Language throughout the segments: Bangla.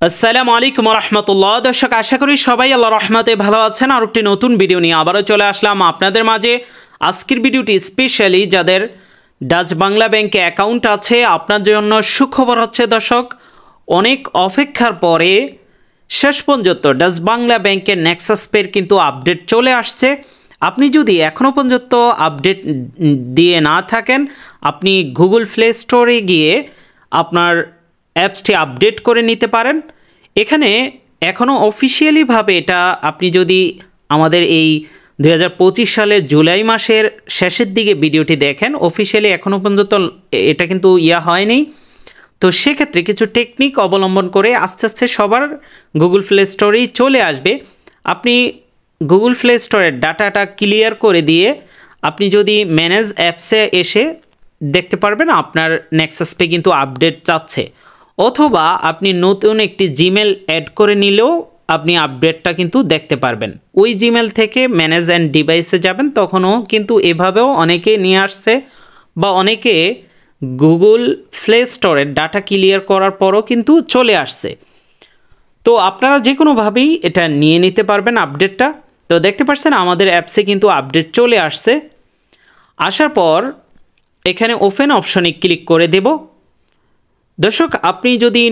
আসসালামু আলাইকুম রহমতুল্লাহ। দর্শক, আশা করি সবাই আল্লাহ রহমতে ভালো আছেন। আর একটি নতুন ভিডিও নিয়ে আবারও চলে আসলাম আপনাদের মাঝে। আজকের ভিডিওটি স্পেশালি যাদের ডাচ বাংলা ব্যাংকে অ্যাকাউন্ট আছে আপনার জন্য সুখবর হচ্ছে দর্শক, অনেক অপেক্ষার পরে শেষ পর্যন্ত ডাচ বাংলা ব্যাংকের নেক্সাস পের কিন্তু আপডেট চলে আসছে। আপনি যদি এখনও পর্যন্ত আপডেট দিয়ে না থাকেন, আপনি গুগল প্লে স্টোরে গিয়ে আপনার অ্যাপসটি আপডেট করে নিতে পারেন। এখানে এখনও অফিসিয়ালিভাবে এটা আপনি যদি আমাদের এই 2025 সালের জুলাই মাসের শেষের দিকে ভিডিওটি দেখেন, অফিসিয়ালি এখনও পর্যন্ত এটা কিন্তু হয়নি। তো সেক্ষেত্রে কিছু টেকনিক অবলম্বন করে আস্তে আস্তে সবার গুগল প্লে স্টোরেই চলে আসবে। আপনি গুগল প্লে স্টোরের ডাটাটা ক্লিয়ার করে দিয়ে আপনি যদি ম্যানেজ অ্যাপসে এসে দেখতে পারবেন আপনার নেক্সাস পে কিন্তু আপডেট চাচ্ছে, অথবা আপনি নতুন একটি জিমেল অ্যাড করে নিলেও আপনি আপডেটটা কিন্তু দেখতে পারবেন। ওই জিমেল থেকে ম্যানেজ অ্যান্ড ডিভাইসে যাবেন, তখনও কিন্তু এভাবেও অনেকে নিয়ে আসছে, বা অনেকে গুগল প্লে স্টোরের ডাটা ক্লিয়ার করার পরও কিন্তু চলে আসছে। তো আপনারা যে কোনোভাবেই এটা নিয়ে নিতে পারবেন আপডেটটা। তো দেখতে পাচ্ছেন আমাদের অ্যাপসে কিন্তু আপডেট চলে আসছে। আসার পর এখানে ওপেন অপশনে ক্লিক করে দেব। দর্শক, আপনি যদি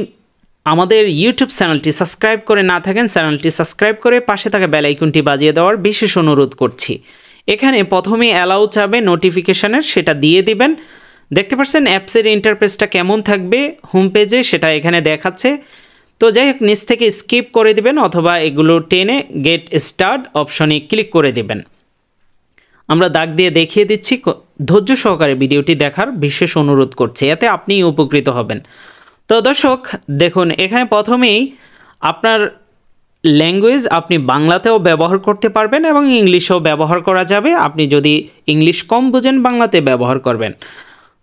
আমাদের ইউটিউব চ্যানেলটি সাবস্ক্রাইব করে না থাকেন, চ্যানেলটি সাবস্ক্রাইব করে পাশে থাকা বেল আইকনটি বাজিয়ে দেওয়ার বিশেষ অনুরোধ করছি। এখানে প্রথমে অ্যালাউ চাবে নোটিফিকেশনের, সেটা দিয়ে দিবেন। দেখতে পাচ্ছেন অ্যাপসের ইন্টারফেসটা কেমন থাকবে হোম পেজে সেটা এখানে দেখাচ্ছে। তো যাই হোক, নিচ থেকে স্কিপ করে দিবেন অথবা এগুলো টেনে গেট স্টার্ট অপশনে ক্লিক করে দিবেন। আমরা দাগ দিয়ে দেখিয়ে দিচ্ছি, ধৈর্য সহকারে ভিডিওটি দেখার বিশেষ অনুরোধ করছি, এতে আপনি উপকৃত হবেন। তো দর্শক দেখুন, এখানে প্রথমেই আপনার ল্যাঙ্গুয়েজ আপনি বাংলাতেও ব্যবহার করতে পারবেন এবং ইংলিশেও ব্যবহার করা যাবে। আপনি যদি ইংলিশ কম বুঝেন বাংলাতে ব্যবহার করবেন।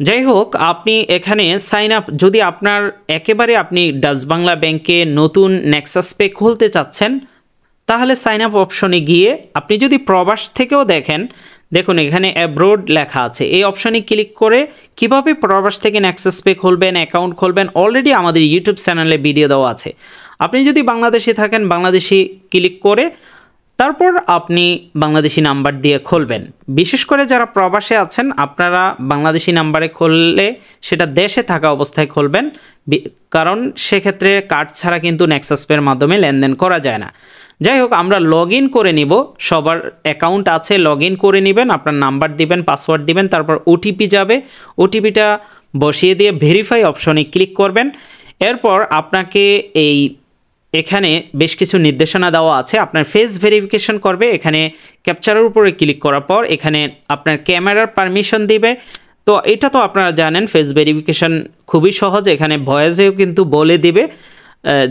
যাই হোক, আপনি এখানে সাইন আপ, যদি আপনার একেবারে আপনি ডাচ বাংলা ব্যাংকে নতুন নেক্সাস পে খুলতে চাচ্ছেন, তাহলে সাইন আপ অপশনে গিয়ে আপনি যদি প্রবাস থেকেও দেখেন, দেখুন এখানে অ্যাব্রোড লেখা আছে, এই অপশনে ক্লিক করে কিভাবে প্রবাস থেকে নেক্সাস পে খুলবেন, অ্যাকাউন্ট খুলবেন, অলরেডি আমাদের ইউটিউব চ্যানেলে ভিডিও দেওয়া আছে। আপনি যদি বাংলাদেশে থাকেন, বাংলাদেশি ক্লিক করে তারপর আপনি বাংলাদেশি নাম্বার দিয়ে খুলবেন। বিশেষ করে যারা প্রবাসে আছেন, আপনারা বাংলাদেশি নাম্বারে খুললে সেটা দেশে থাকা অবস্থায় খুলবেন, কারণ সেক্ষেত্রে কার্ড ছাড়া কিন্তু নেক্সাস পের মাধ্যমে লেনদেন করা যায় না। যাই হোক, আমরা লগ ইন করে নিব। সবার অ্যাকাউন্ট আছে, লগ ইন করে নেবেন, আপনার নাম্বার দিবেন, পাসওয়ার্ড দিবেন, তারপর ওটিপি যাবে, ওটিপিটা বসিয়ে দিয়ে ভেরিফাই অপশনে ক্লিক করবেন। এরপর আপনাকে এখানে বেশ কিছু নির্দেশনা দেওয়া আছে। আপনার ফেস ভেরিফিকেশন করবে, এখানে ক্যাপচারের উপরে ক্লিক করার পর এখানে আপনার ক্যামেরার পারমিশন দিবে। তো এটা তো আপনারা জানেন, ফেস ভেরিফিকেশন খুবই সহজ। এখানে ভয়েসেও কিন্তু বলে দিবে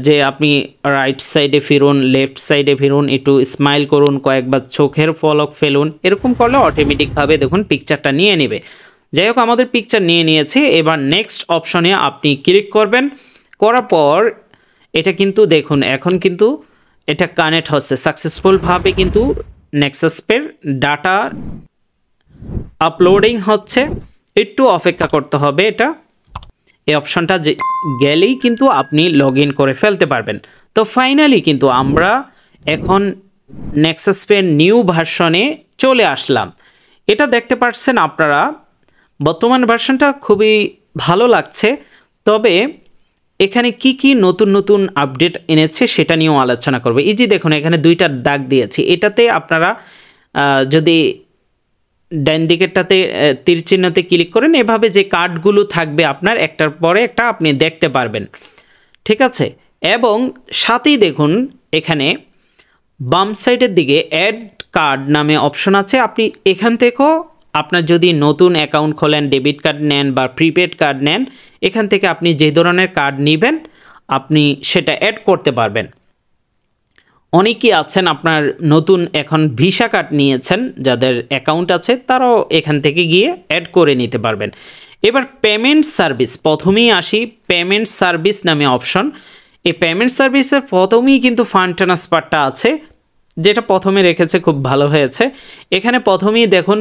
যে আপনি রাইট সাইডে ফিরুন, লেফট সাইডে ফিরুন, একটু স্মাইল করুন, কয়েকবার চোখের পলক ফেলুন। এরকম করলে অটোমেটিকভাবে দেখুন পিকচারটা নিয়ে নেবে। যাই হোক, আমাদের পিকচার নিয়ে নিয়েছে। এবার নেক্সট অপশনে আপনি ক্লিক করবেন। করার পর এটা কিন্তু দেখুন এখন কিন্তু এটা কানেক্ট হচ্ছে সাকসেসফুলভাবে, কিন্তু নেক্সাস পের ডাটা আপলোডিং হচ্ছে। একটু অপেক্ষা করতে হবে। এটা এই অপশনটা গেলেই কিন্তু আপনি লগ ইন করে ফেলতে পারবেন। তো ফাইনালি কিন্তু আমরা এখন নেক্সাস পের নিউ ভার্সনে চলে আসলাম। এটা দেখতে পাচ্ছেন আপনারা, বর্তমান ভার্সনটা খুবই ভালো লাগছে। তবে এখানে কি কি নতুন নতুন আপডেট এনেছে সেটা নিয়েও আলোচনা করবে। এই যে দেখুন এখানে দুইটা দাগ দিয়েছি, এটাতে আপনারা যদি ডান দিকেরটাতে তীর চিহ্নতে ক্লিক করেন, এভাবে যে কার্ডগুলো থাকবে আপনার একটার পরে একটা আপনি দেখতে পারবেন, ঠিক আছে। এবং সাথেই দেখুন এখানে বাম সাইডের দিকে অ্যাড কার্ড নামে অপশন আছে। আপনি এখান থেকেও আপনার যদি নতুন অ্যাকাউন্ট খোলেন, ডেবিট কার্ড নেন বা প্রিপেড কার্ড নেন, এখান থেকে আপনি যে ধরনের কার্ড নেবেন আপনি সেটা অ্যাড করতে পারবেন। অনেকেই আছেন আপনার নতুন এখন ভিসা কার্ড নিয়েছেন, যাদের অ্যাকাউন্ট আছে তারাও এখান থেকে গিয়ে অ্যাড করে নিতে পারবেন। এবার পেমেন্ট সার্ভিস, প্রথমেই আসি পেমেন্ট সার্ভিস নামে অপশন। এই পেমেন্ট সার্ভিসের প্রথমেই কিন্তু ফান্ড ট্রান্সফারটা আছে। যেটা প্রথমে রেখেছে খুব ভালো হয়েছে। এখানে প্রথমেই দেখুন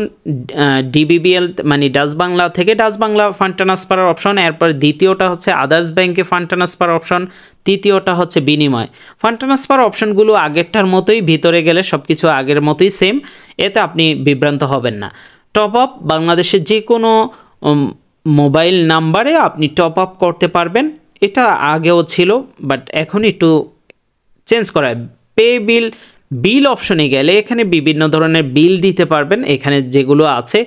ডিবিবিএল মানে ডাচ বাংলা থেকে ডাচ বাংলা ফান্ড ট্রান্সফারের অপশন, এরপর দ্বিতীয়টা হচ্ছে আদার্স ব্যাংকে ফান্ড ট্রান্সফার অপশন, তৃতীয়টা হচ্ছে বিনিময়। ফান্ড ট্রান্সফার অপশনগুলো আগেরটার মতোই, ভিতরে গেলে সব কিছু আগের মতোই সেম, এতে আপনি বিভ্রান্ত হবেন না। টপ আপ বাংলাদেশের যে কোনো মোবাইল নাম্বারে আপনি টপ আপ করতে পারবেন, এটা আগেও ছিল বাট এখন একটু চেঞ্জ করা। পে বিল অপশনে গেলে এখানে বিভিন্ন ধরনের বিল দিতে পারবেন, এখানে যেগুলো আছে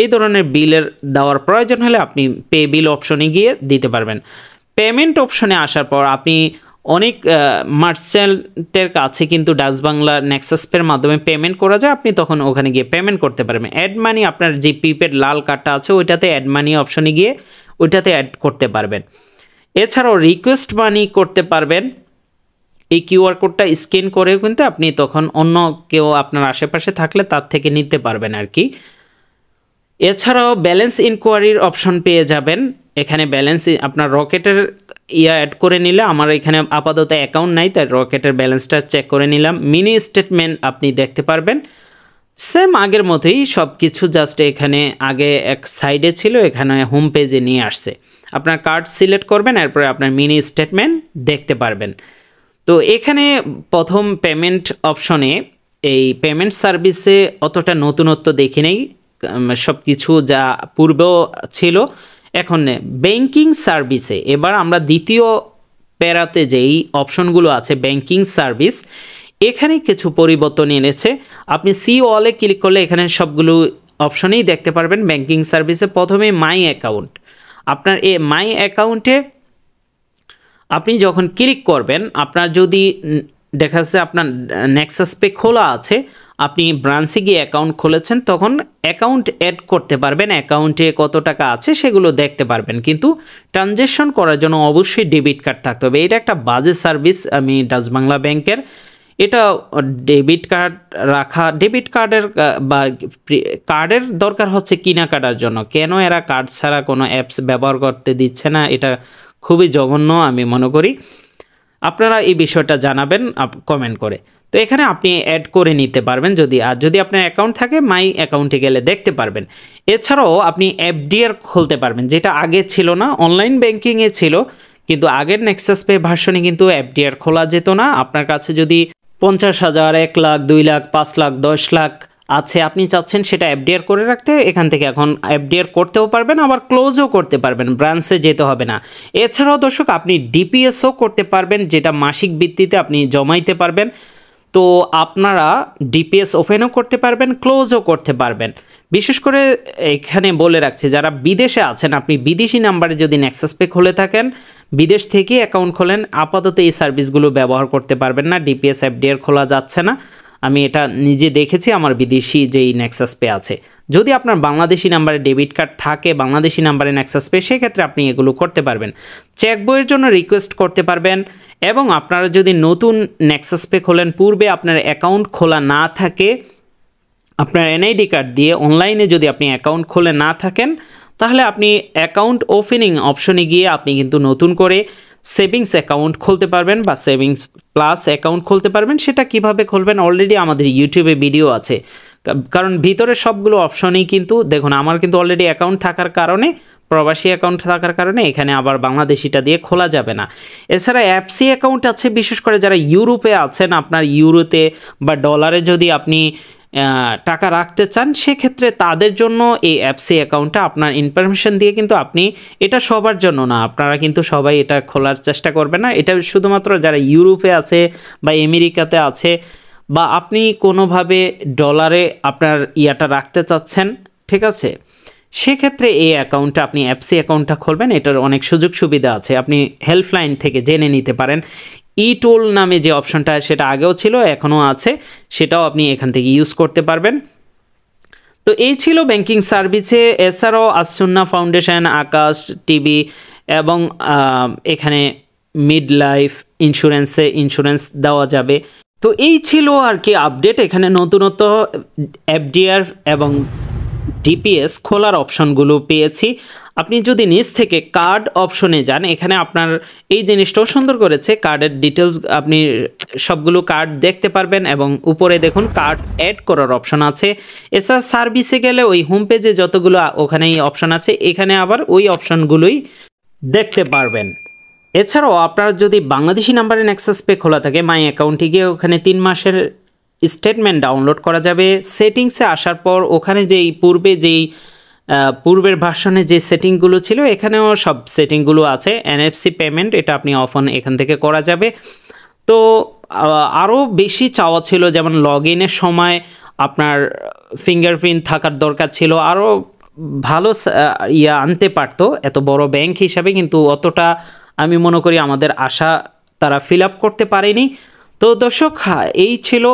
এই ধরনের বিলের দেওয়ার প্রয়োজন হলে আপনি পে বিল অপশনে গিয়ে দিতে পারবেন। পেমেন্ট অপশনে আসার পর আপনি অনেক মার্চেন্টের কাছে কিন্তু ডাচ বাংলা নেক্সাস পের মাধ্যমে পেমেন্ট করা যায়, আপনি তখন ওখানে গিয়ে পেমেন্ট করতে পারবেন। অ্যাড মানি, আপনার যে প্রিপেড লাল কার্ডটা আছে ওইটাতে অ্যাড মানি অপশনে গিয়ে ওইটাতে অ্যাড করতে পারবেন। এছাড়াও রিকোয়েস্ট মানি করতে পারবেন, এই কিউআর কোডটা স্ক্যান করেও কিন্তু আপনি তখন অন্য কেউ আপনার আশেপাশে থাকলে তার থেকে নিতে পারবেন আর কি। এছাড়াও ব্যালেন্স ইনকোয়ারির অপশন পেয়ে যাবেন, এখানে ব্যালেন্স আপনার রকেটের অ্যাড করে নিলে, আমার এখানে আপাতত অ্যাকাউন্ট নাই তাই রকেটের ব্যালেন্সটা চেক করে নিলাম। মিনি স্টেটমেন্ট আপনি দেখতে পারবেন, সেম আগের মতোই সব কিছু, জাস্ট এখানে আগে এক সাইডে ছিল, এখানে হোম পেজে নিয়ে আসছে। আপনার কার্ড সিলেক্ট করবেন, এরপরে আপনার মিনি স্টেটমেন্ট দেখতে পারবেন। তো এখানে প্রথম পেমেন্ট অপশনে এই পেমেন্ট সার্ভিসে অতটা নতুনত্ব দেখি নেই, সব কিছু যা পূর্বেও ছিল এখন ব্যাংকিং সার্ভিসে। এবার আমরা দ্বিতীয় প্যারাতে যেই অপশনগুলো আছে ব্যাংকিং সার্ভিস, এখানে কিছু পরিবর্তন এনেছে। আপনি সি ওয়ালে ক্লিক করলে এখানে সবগুলো অপশনেই দেখতে পারবেন। ব্যাংকিং সার্ভিসে প্রথমে মাই অ্যাকাউন্ট, আপনার এই মাই অ্যাকাউন্টে আপনি যখন ক্লিক করবেন, আপনার যদি দেখা যাচ্ছে আপনার নেক্সাস পে খোলা আছে, আপনি ব্রাঞ্চে গিয়ে অ্যাকাউন্ট খুলেছেন, তখন অ্যাকাউন্ট অ্যাড করতে পারবেন, অ্যাকাউন্টে কত টাকা আছে সেগুলো দেখতে পারবেন। কিন্তু ট্রানজ্যাকশন করার জন্য অবশ্যই ডেবিট কার্ড থাকতে হবে। এটা একটা বাজে সার্ভিস আমি ডাচ বাংলা ব্যাংকের, এটা ডেবিট কার্ড রাখা, ডেবিট কার্ডের বা কার্ডের দরকার হচ্ছে কেনাকাটার জন্য, কেন এরা কার্ড ছাড়া কোনো অ্যাপস ব্যবহার করতে দিচ্ছে না, এটা খুবই জঘন্য আমি মনে করি। আপনারা এই বিষয়টা জানাবেন কমেন্ট করে। তো এখানে আপনি অ্যাড করে নিতে পারবেন যদি আপনার অ্যাকাউন্ট থাকে, মাই অ্যাকাউন্টে গেলে দেখতে পারবেন। এছাড়াও আপনি এফডিআর খুলতে পারবেন, যেটা আগে ছিল না, অনলাইন ব্যাংকিংয়ে ছিল, কিন্তু আগের নেক্সাস পে ভার্সনে কিন্তু এফডিআর খোলা যেত না। আপনার কাছে যদি 50,000, 1 লাখ, 2 লাখ, 5 লাখ, 10 লাখ আছে, আপনি চাচ্ছেন সেটা এফডিআর করে রাখতে, এখান থেকে এখন এফডিআর করতেও পারবেন, আবার ক্লোজও করতে পারবেন, ব্রাঞ্চে যেতে হবে না। এছাড়াও দর্শক আপনি ডিপিএসও করতে পারবেন, যেটা মাসিক ভিত্তিতে আপনি জমাইতে পারবেন। তো আপনারা ডিপিএস ওপেনও করতে পারবেন, ক্লোজও করতে পারবেন। বিশেষ করে এখানে বলে রাখছি, যারা বিদেশে আছেন, আপনি বিদেশি নাম্বারে যদি নেক্সাস পে খুলে থাকেন, বিদেশ থেকে অ্যাকাউন্ট খোলেন, আপাতত এই সার্ভিসগুলো ব্যবহার করতে পারবেন না, ডিপিএস এফডিআর খোলা যাচ্ছে না। আমি এটা নিজে দেখেছি, আমার বিদেশি যেই নেক্সাস পে আছে। যদি আপনার বাংলাদেশি নাম্বারে ডেবিট কার্ড থাকে, বাংলাদেশি নাম্বারে নেক্সাস পে, সেক্ষেত্রে আপনি এগুলো করতে পারবেন। চেক বইয়ের জন্য রিকোয়েস্ট করতে পারবেন, এবং আপনারা যদি নতুন নেক্সাস পে খোলেন, পূর্বে আপনার অ্যাকাউন্ট খোলা না থাকে, আপনার এনআইডি কার্ড দিয়ে অনলাইনে যদি আপনি অ্যাকাউন্ট খোলে না থাকেন, তাহলে আপনি অ্যাকাউন্ট ওপেনিং অপশনে গিয়ে আপনি কিন্তু নতুন করে সেভিংস অ্যাকাউন্ট খুলতে পারবেন বা সেভিংস প্লাস অ্যাকাউন্ট খুলতে পারবেন। সেটা কিভাবে খুলবেন অলরেডি আমাদের ইউটিউবে ভিডিও আছে, কারণ ভিতরে সবগুলো অপশনেই কিন্তু দেখুন, আমার কিন্তু অলরেডি অ্যাকাউন্ট থাকার কারণে, প্রবাসী অ্যাকাউন্ট থাকার কারণে এখানে আবার বাংলাদেশিটা দিয়ে খোলা যাবে না। এছাড়া অ্যাপসি অ্যাকাউন্ট আছে, বিশেষ করে যারা ইউরোপে আছেন, আপনার ইউরোতে বা ডলারে যদি আপনি টাকা রাখতে চান, সেক্ষেত্রে তাদের জন্য এই অ্যাপসি অ্যাকাউন্টটা আপনার ইনফরমেশন দিয়ে কিন্তু আপনি, এটা সবার জন্য না, আপনারা কিন্তু সবাই এটা খোলার চেষ্টা করবেন না, এটা শুধুমাত্র যারা ইউরোপে আছে বা আমেরিকাতে আছে, বা আপনি কোনোভাবে ডলারে আপনার ইয়াটা রাখতে চাচ্ছেন, ঠিক আছে, সেক্ষেত্রে এই অ্যাকাউন্টটা আপনি অ্যাপসি অ্যাকাউন্টটা খুলবেন। এটার অনেক সুযোগ সুবিধা আছে, আপনি হেল্পলাইন থেকে জেনে নিতে পারেন। ই টোল নামে যে অপশনটা, সেটা আগেও ছিল, এখনও আছে, সেটাও আপনি এখান থেকে ইউজ করতে পারবেন। তো এই ছিল ব্যাংকিং সার্ভিসে। এছাড়াও আসুন্না ফাউন্ডেশন, আকাশ টিভি এবং এখানে মিড লাইফ ইন্স্যুরেন্সে ইন্স্যুরেন্স দেওয়া যাবে। তো এই ছিল আর কি আপডেট। এখানে নতুনত্ব এফডিআর এবং ডিপিএস খোলার অপশনগুলো পেয়েছি। আপনি যদি নিচ থেকে কার্ড অপশনে যান, এখানে আপনার এই জিনিসটাও সুন্দর করেছে, কার্ডের ডিটেলস আপনি সবগুলো কার্ড দেখতে পারবেন এবং উপরে দেখুন কার্ড অ্যাড করার অপশন আছে। এছাড়া সার্ভিসে গেলে ওই হোম পেজে যতগুলো ওখানেই অপশন আছে, এখানে আবার ওই অপশনগুলোই দেখতে পারবেন। এছাড়াও আপনার যদি বাংলাদেশি নাম্বারে নেক্সাস পে খোলা থাকে, মাই অ্যাকাউন্টে গিয়ে ওখানে 3 মাসের স্টেটমেন্ট ডাউনলোড করা যাবে। সেটিংসে আসার পর ওখানে পূর্বের ভার্সনে যে সেটিংগুলো ছিল এখানেও সব সেটিংগুলো আছে। এনএফসি পেমেন্ট এটা আপনি অফ অন এখান থেকে করা যাবে। তো আরও বেশি চাওয়া ছিল, যেমন লগ ইনের সময় আপনার ফিঙ্গারপ্রিন্ট থাকার দরকার ছিল, আরও ভালো আনতে পারতো এত বড় ব্যাংক হিসাবে, কিন্তু অতটা আমি মনে করি আমাদের আশা তারা ফিল আপ করতে পারেনি। তো দর্শক, এই ছিল,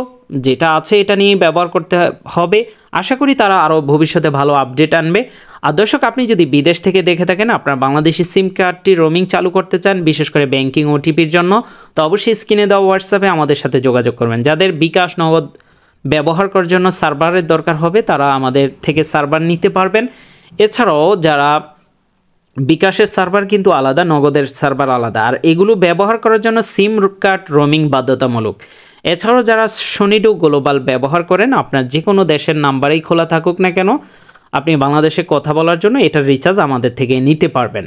যেটা আছে এটা নিয়ে ব্যবহার করতে হবে। আশা করি তারা আরও ভবিষ্যতে ভালো আপডেট আনবে। আর দর্শক, আপনি যদি বিদেশ থেকে দেখে থাকেন, আপনার বাংলাদেশি সিম কার্ডটি রোমিং চালু করতে চান, বিশেষ করে ব্যাংকিং ওটিপির জন্য, তো অবশ্যই স্ক্রিনে দেওয়া হোয়াটসঅ্যাপে আমাদের সাথে যোগাযোগ করবেন। যাদের বিকাশ নগদ ব্যবহার করার জন্য সার্ভারের দরকার হবে তারা আমাদের থেকে সার্ভার নিতে পারবেন। এছাড়াও যারা বিকাশের সার্ভার কিন্তু আলাদা, নগদের সার্ভার আলাদা, আর এগুলো ব্যবহার করার জন্য সিম কার্ড রোমিং বাধ্যতামূলক। এছাড়াও যারা সনিডো গ্লোবাল ব্যবহার করেন, আপনার যে কোনো দেশের নাম্বারেই খোলা থাকুক না কেন, আপনি বাংলাদেশে কথা বলার জন্য এটার রিচার্জ আমাদের থেকে নিতে পারবেন।